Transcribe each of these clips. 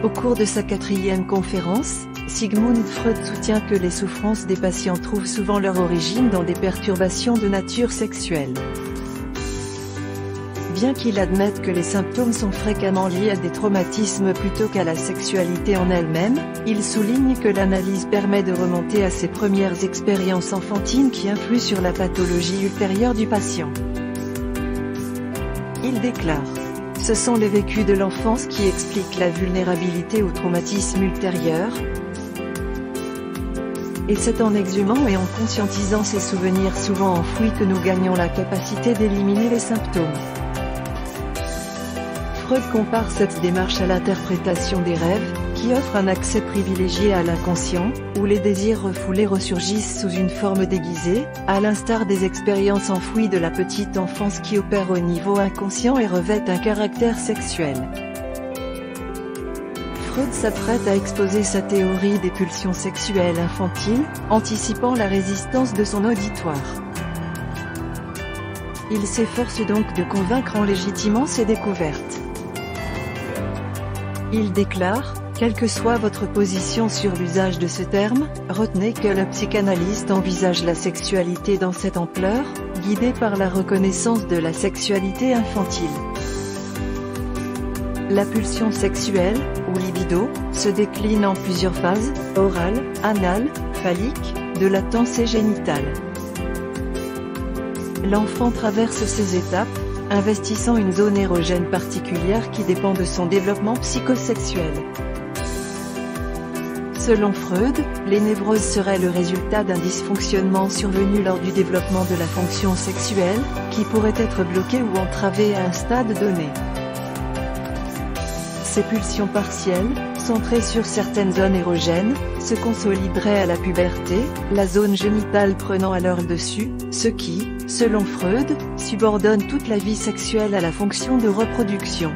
Au cours de sa 4e conférence, Sigmund Freud soutient que les souffrances des patients trouvent souvent leur origine dans des perturbations de nature sexuelle. Bien qu'il admette que les symptômes sont fréquemment liés à des traumatismes plutôt qu'à la sexualité en elle-même, il souligne que l'analyse permet de remonter à ses premières expériences enfantines qui influent sur la pathologie ultérieure du patient. Il déclare: ce sont les vécus de l'enfance qui expliquent la vulnérabilité au traumatisme ultérieur. Et c'est en exhumant et en conscientisant ces souvenirs souvent enfouis que nous gagnons la capacité d'éliminer les symptômes. Freud compare cette démarche à l'interprétation des rêves, qui offre un accès privilégié à l'inconscient, où les désirs refoulés ressurgissent sous une forme déguisée, à l'instar des expériences enfouies de la petite enfance qui opèrent au niveau inconscient et revêtent un caractère sexuel. Freud s'apprête à exposer sa théorie des pulsions sexuelles infantiles, anticipant la résistance de son auditoire. Il s'efforce donc de convaincre en légitimant ses découvertes. Il déclare: quelle que soit votre position sur l'usage de ce terme, retenez que le psychanalyste envisage la sexualité dans cette ampleur, guidé par la reconnaissance de la sexualité infantile. La pulsion sexuelle, ou libido, se décline en plusieurs phases: orale, anale, phallique, de latence et génitale. L'enfant traverse ces étapes, investissant une zone érogène particulière qui dépend de son développement psychosexuel. Selon Freud, les névroses seraient le résultat d'un dysfonctionnement survenu lors du développement de la fonction sexuelle, qui pourrait être bloqué ou entravé à un stade donné. Ces pulsions partielles, centrées sur certaines zones érogènes, se consolideraient à la puberté, la zone génitale prenant alors le dessus, ce qui, selon Freud, subordonne toute la vie sexuelle à la fonction de reproduction.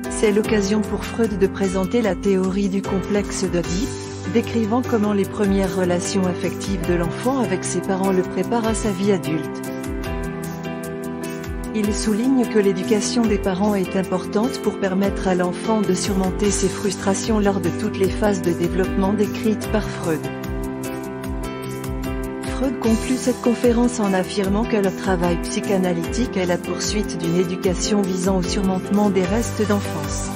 C'est l'occasion pour Freud de présenter la théorie du complexe d'Oedipe, décrivant comment les premières relations affectives de l'enfant avec ses parents le préparent à sa vie adulte. Il souligne que l'éducation des parents est importante pour permettre à l'enfant de surmonter ses frustrations lors de toutes les phases de développement décrites par Freud. Freud conclut cette conférence en affirmant que le travail psychanalytique est la poursuite d'une éducation visant au surmontement des restes d'enfance.